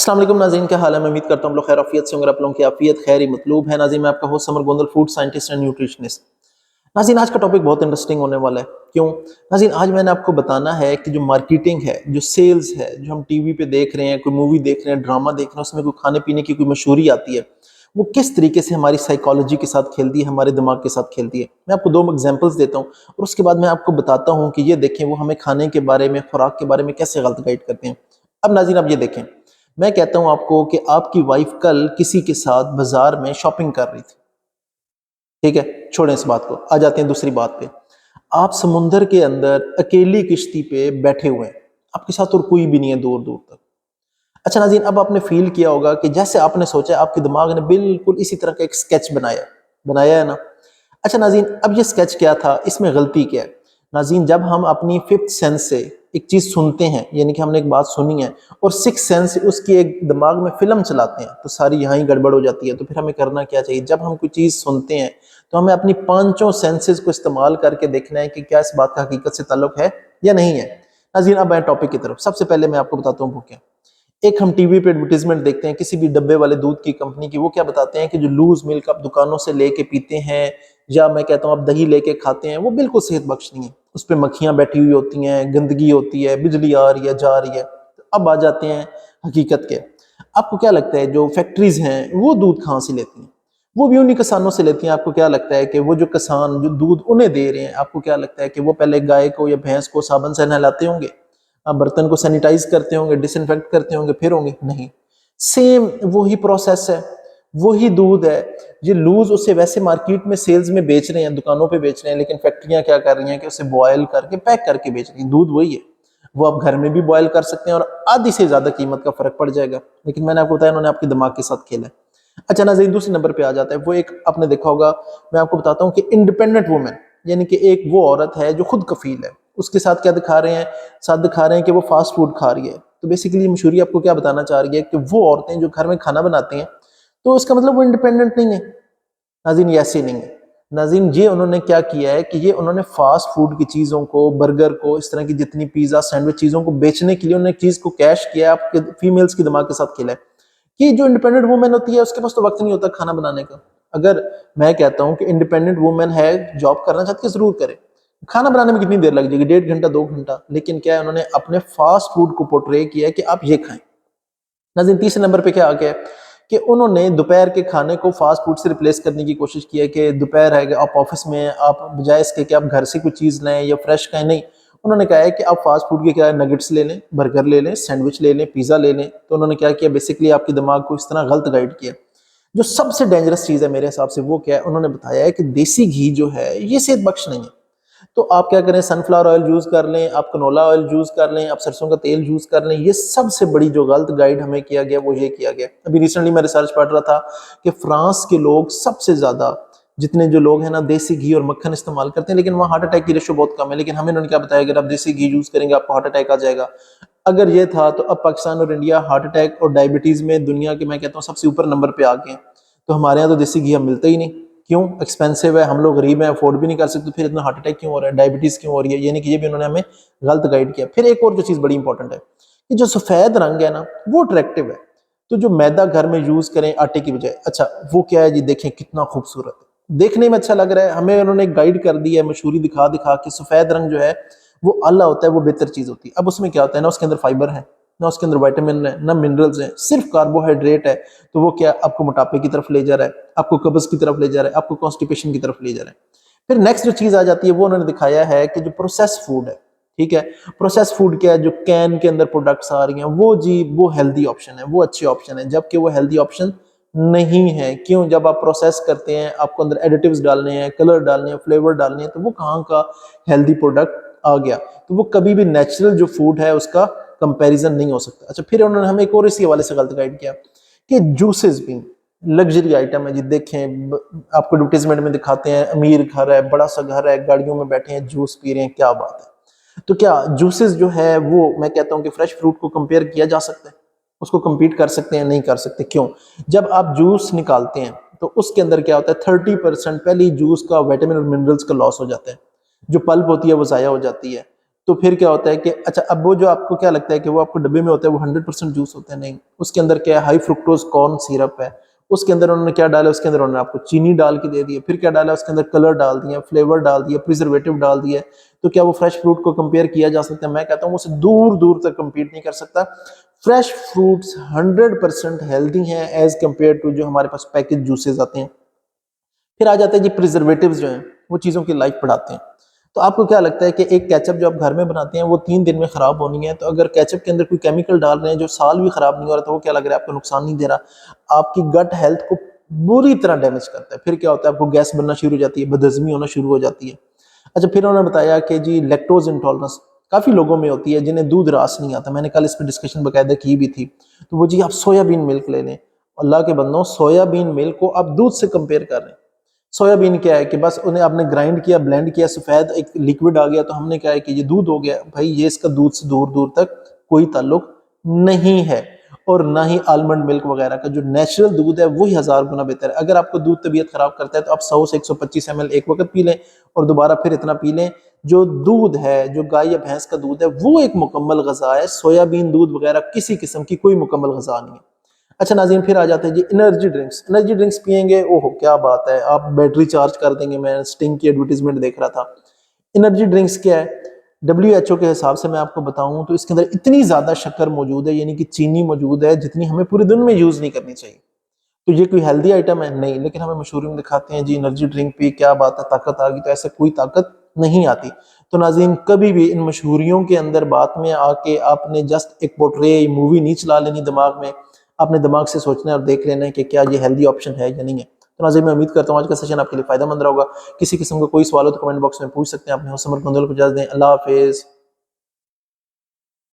अस्सलाम वालेकुम नाज़रीन, क्या हाल है। मैं उम्मीद करता हूँ आप लोग खैर आफियत से होंगे। आप लोगों की आफियत खैर ही मतलूब है। नाज़रीन, मैं आपका host summer Gondal, food scientist and nutritionist. नाज़रीन, आज का टॉपिक बहुत इंटरेस्टिंग होने वाला है। क्यों नाज़रीन? आज मैंने आपको बताना है कि जो मार्केटिंग है, जो सेल्स है, जो हम टीवी पे देख रहे हैं, कोई मूवी देख रहे हैं, ड्रामा देख रहे हैं, उसमें कोई खाने पीने की कोई मशहूरी आती है, वो किस तरीके से हमारी साइकोलॉजी के साथ खेलती है, हमारे दिमाग के साथ खेलती है। मैं आपको 2 एग्जांपल्स देता हूँ और उसके बाद मैं आपको बताता हूँ कि ये देखें वो हमें खाने के बारे में, खुराक के बारे में कैसे गलत गाइड करते हैं। अब नाज़रीन, आप ये देखें, मैं कहता हूँ आपको कि आपकी वाइफ कल किसी के साथ बाजार में शॉपिंग कर रही थी, ठीक है, छोड़ें इस बात को, आ जाते हैं दूसरी बात पे। आप समुंदर के अंदर अकेली किश्ती पे बैठे हुए हैं, आपके साथ और कोई भी नहीं है दूर दूर तक। अच्छा नाज़रीन, अब आपने फील किया होगा कि जैसे आपने सोचा, आपके दिमाग ने बिल्कुल इसी तरह का एक स्केच बनाया बनाया है ना। अच्छा नाज़रीन, अब ये स्केच क्या था, इसमें गलती क्या है? नाज़रीन, जब हम अपनी फिफ्थ सेंस से एक चीज़ सुनते हैं, यानी कि हमने एक बात सुनी है और सिक्स सेंस से उसकी एक दिमाग में फिल्म चलाते हैं, तो सारी यहाँ ही गड़बड़ हो जाती है। तो फिर हमें करना क्या चाहिए? जब हम कोई चीज़ सुनते हैं तो हमें अपनी पांचों सेंसेस को इस्तेमाल करके देखना है कि क्या इस बात का हकीकत से ताल्लुक है या नहीं है। नाज़रीन, अब आए टॉपिक की तरफ। सबसे पहले मैं आपको बताता हूँ वो क्या। एक हम टीवी पे एडवर्टीजमेंट देखते हैं किसी भी डब्बे वाले दूध की कंपनी की। वो क्या बताते हैं कि जो लूज मिल्क आप दुकानों से लेके पीते हैं, या मैं कहता हूँ आप दही लेके खाते हैं, वो बिल्कुल सेहत बख्श नहीं है। उस पर मक्खियां बैठी हुई होती हैं, गंदगी होती है, बिजली आ रही है, जा रही है। तो अब आ जाते हैं हकीकत के। आपको क्या लगता है जो फैक्ट्रीज हैं वो दूध कहाँ से लेती हैं? वो भी उन्हीं किसानों से लेती हैं। आपको क्या लगता है कि वो जो किसान जो दूध उन्हें दे रहे हैं, आपको क्या लगता है कि वो पहले गाय को या भैंस को साबुन से नहलाते होंगे, बर्तन को सैनिटाइज करते होंगे, डिसइंफेक्ट करते होंगे, फिर होंगे? नहीं। सेम वही प्रोसेस है, वही दूध है। ये लूज उसे वैसे मार्केट में सेल्स में बेच रहे हैं, दुकानों पे बेच रहे हैं, लेकिन फैक्ट्रियां क्या कर रही हैं कि उसे बॉयल करके पैक करके बेच रही हैं। दूध वही है, वो आप घर में भी बॉयल कर सकते हैं और आधी से ज्यादा कीमत का फर्क पड़ जाएगा। लेकिन मैंने आपको बताया, इन्होंने आपके दिमाग के साथ खेला है। अच्छा नाज़रीन, दूसरे नंबर पे आ जाता है वो एक, आपने देखा होगा, मैं आपको बताता हूँ कि इंडिपेंडेंट वुमेन, यानी कि एक वो औरत है जो खुद कफील है। उसके साथ क्या दिखा रहे हैं? साथ दिखा रहे हैं कि वो फास्ट फूड खा रही है। तो बेसिकली मशहूरी आपको क्या बताना चाह रही है कि वो औरतें जो घर में खाना बनाती हैं, तो इसका मतलब वो इंडिपेंडेंट नहीं है। नाज़रीन, ये ऐसे नहीं है। नाज़रीन, ये उन्होंने क्या किया है कि ये उन्होंने फास्ट फूड की चीज़ों को, बर्गर को, इस तरह की जितनी पिज़्ज़ा सैंडविच चीज़ों को बेचने के लिए उन्होंने एक चीज़ को कैश किया है, आपके फीमेल्स के दिमाग के साथ खेला है कि जो इंडिपेंडेंट वुमेन होती है उसके पास तो वक्त नहीं होता खाना बनाने का। अगर मैं कहता हूं कि इंडिपेंडेंट वुमेन है, जॉब करना चाहती है, जरूर करे। खाना बनाने में कितनी देर लग जाएगी? 1.5 घंटा, 2 घंटा। लेकिन क्या है, उन्होंने अपने फास्ट फूड को पोर्ट्रे किया है कि आप ये खाएं। नाज़रीन, तीसरे नंबर पे क्या आ गया कि उन्होंने दोपहर के खाने को फास्ट फूड से रिप्लेस करने की कोशिश की है कि दोपहर है, आप ऑफिस में हैं, आप बजाय इसके कि आप घर से कुछ चीज़ लें या फ्रेश खाएं, नहीं, उन्होंने कहा है कि आप फास्ट फूड के क्या नगेट्स ले लें, बर्गर ले लें, सैंडविच ले लें, पिज़्ज़ा ले लें। तो उन्होंने क्या किया, बेसिकली आपके दिमाग को इस तरह गलत गाइड किया। जो सबसे डेंजरस चीज़ है मेरे हिसाब से वो क्या है, उन्होंने बताया है कि देसी घी जो है ये सेहत बख्श नहीं है। तो आप क्या करें, सनफ्लावर ऑयल यूज कर लें, आप कनोला ऑयल यूज कर लें, आप सरसों का तेल यूज कर लें। ये सबसे बड़ी जो गलत गाइड हमें किया गया वो ये किया गया। अभी रिसेंटली मैं रिसर्च पढ़ रहा था कि फ्रांस के लोग सबसे ज्यादा, जितने जो लोग हैं ना, देसी घी और मक्खन इस्तेमाल करते हैं, लेकिन वहाँ हार्ट अटैक की रेशो बहुत कम है। लेकिन हमें उन्होंने क्या बताया, अगर आप देसी घी यूज करेंगे आपको हार्ट अटैक आ जाएगा। अगर ये था तो अब पाकिस्तान और इंडिया हार्ट अटैक और डायबिटीज में दुनिया के, मैं कहता हूँ, सबसे ऊपर नंबर पे आ गए हैं। तो हमारे यहाँ तो देसी घी हम मिलता ही नहीं। क्यों? एक्सपेंसिव है, हम लोग गरीब हैं, अफोर्ड भी नहीं कर सकते। फिर इतना हार्ट अटैक क्यों हो रहा है, डायबिटीज क्यों हो रही है? यानी कि ये भी उन्होंने हमें गलत गाइड किया। फिर एक और जो चीज बड़ी इंपॉर्टेंट है कि जो सफेद रंग है ना वो अट्रैक्टिव है। तो जो मैदा घर में यूज करें आटे की बजाय, अच्छा वो क्या है जी, देखें कितना खूबसूरत है, देखने में अच्छा लग रहा है। हमें उन्होंने गाइड कर दी है, मशहूरी दिखा दिखा कि सफेद रंग जो है वो आला होता है, वो बेहतर चीज होती है। अब उसमें क्या होता है ना, उसके अंदर फाइबर है ना, उसके अंदर विटामिन है ना, मिनरल्स हैं, सिर्फ कार्बोहाइड्रेट है। तो वो क्या, आपको मोटापे की तरफ ले जा रहा है, आपको कब्ज की तरफ ले जा रहा है, आपको कॉन्स्टिपेशन की तरफ ले जा रहा है। फिर नेक्स्ट जो चीज आ जाती है वो उन्होंने दिखाया है कि जो प्रोसेस फूड है, ठीक है, प्रोसेस फूड क्या है, जो कैन के अंदर प्रोडक्ट्स आ रही हैं, वो जी वो हेल्दी ऑप्शन है, वो अच्छे ऑप्शन है, जबकि वो हेल्दी ऑप्शन नहीं है। क्यों? जब आप प्रोसेस करते हैं, आपको अंदर एडिटिव्स डालने हैं, कलर डालने हैं, फ्लेवर डालने हैं, तो वो कहाँ का हेल्दी प्रोडक्ट आ गया? तो वो कभी भी नेचुरल जो फूड है उसका कंपैरिजन नहीं हो सकता। अच्छा, फिर उन्होंने हमें एक और इसी हवाले से गलत गाइड किया कि जूसेस भी लग्जरी आइटम है जी। देखें, आपको एडवर्टीजमेंट में दिखाते हैं, अमीर घर है, बड़ा सा घर है, गाड़ियों में बैठे हैं, जूस पी रहे हैं, क्या बात है। तो क्या जूसेस जो है वो, मैं कहता हूं कि फ्रेश फ्रूट को कंपेयर किया जा सकता है? उसको compete कर सकते हैं? नहीं कर सकते। क्यों? जब आप जूस निकालते हैं तो उसके अंदर क्या होता है, 30% पहले जूस का विटामिन और मिनरल्स का लॉस हो जाता है। जो पल्प होती है वो जाया हो जाती है। तो फिर क्या होता है कि अच्छा, अब वो जो आपको क्या लगता है कि वो आपको डब्बे में होता है वो 100% जूस होता है, नहीं, उसके अंदर क्या है, हाई फ्रुक्टोज कॉर्न सिरप है। उसके अंदर उन्होंने क्या डाला, उसके अंदर उन्होंने आपको चीनी डाल के दे दी है, फिर क्या डाला उसके अंदर, कलर डाल दिया, फ्लेवर डाल दिया, प्रिजर्वेटिव डाल दिया। तो क्या वो फ्रेश फ्रूट को कंपेयर किया जा सकता है? मैं कहता हूँ उसे दूर दूर तक कंपीट नहीं कर सकता। फ्रेश फ्रूट्स 100% हेल्दी हैं एज कम्पेयर टू जो हमारे पास पैकेज जूसेस आते हैं। फिर आ जाते हैं जी प्रिजर्वेटिव्स जो हैं, वो चीज़ों की लाइफ बढ़ाते हैं। तो आपको क्या लगता है कि एक केचप जो आप घर में बनाते हैं वो 3 दिन में खराब होनी है, तो अगर केचप के अंदर कोई केमिकल डाल रहे हैं जो साल भी खराब नहीं हो रहा, तो वो क्या लग रहा है आपको नुकसान नहीं दे रहा, आपकी गट हेल्थ को बुरी तरह डैमेज करता है। फिर क्या होता है, आपको गैस बनना शुरू हो जाती है, बदहजमी होना शुरू हो जाती है। अच्छा, फिर उन्होंने बताया कि जी लैक्टोज इंटॉलरेंस काफ़ी लोगों में होती है जिन्हें दूध रास नहीं आता। मैंने कल इस पर डिस्कशन बाकायदा की भी थी। तो वो जी आप सोयाबीन मिल्क ले लें, अल्लाह के बंदों, सोयाबीन मिल्क को आप दूध से कंपेयर कर रहे हैं। सोयाबीन क्या है कि बस उन्हें आपने ग्राइंड किया, ब्लेंड किया, सफ़ेद एक लिक्विड आ गया, तो हमने क्या है कि ये दूध हो गया। भाई ये इसका दूध से दूर दूर तक कोई ताल्लुक नहीं है। और ना ही आलमंड मिल्क वगैरह का जो नेचुरल दूध है वही 1000 गुना बेहतर है। अगर आपको दूध तबीयत खराब करता है तो आप 100 से 125 ml एक वक्त पी लें और दोबारा फिर इतना पी लें। जो दूध है, जो गाय या भैंस का दूध है, वो एक मुकम्मल गज़ा है। सोयाबीन दूध वगैरह किसी किस्म की कोई मुकम्मल गज़ा नहीं है। अच्छा नाज़रीन, फिर आ जाते हैं जी एनर्जी ड्रिंक्स। एनर्जी ड्रिंक्स पियेंगे, ओहो क्या बात है, आप बैटरी चार्ज कर देंगे। मैं स्टिंग की एडवर्टीजमेंट देख रहा था। एनर्जी ड्रिंक्स क्या है, WHO के हिसाब से मैं आपको बताऊं तो इसके अंदर इतनी ज़्यादा शक्कर मौजूद है, यानी कि चीनी मौजूद है, जितनी हमें पूरे दिन में यूज़ नहीं करनी चाहिए। तो ये कोई हेल्दी आइटम है? नहीं। लेकिन हमें मशहूरी में दिखाते हैं जी एनर्जी ड्रिंक पी, क्या बात है, ताकत आ गई। तो ऐसे कोई ताकत नहीं आती। तो नाज़रीन, कभी भी इन मशहूरियों के अंदर बात में आके आपने जस्ट एक पोर्ट्रे मूवी नहीं चला लेनी दिमाग में। आपने दिमाग से सोचना है और देख लेना है कि क्या ये हेल्दी ऑप्शन है या नहीं है। तो नाज़रीन, मैं उम्मीद करता हूँ आज का सेशन आपके लिए फ़ायदेमंद रहा होगा। किसी किस्म का कोई सवाल हो तो कमेंट बॉक्स में पूछ सकते हैं। अपने होस्ट समर को इजाज़त दें। अल्लाह हाफिज़।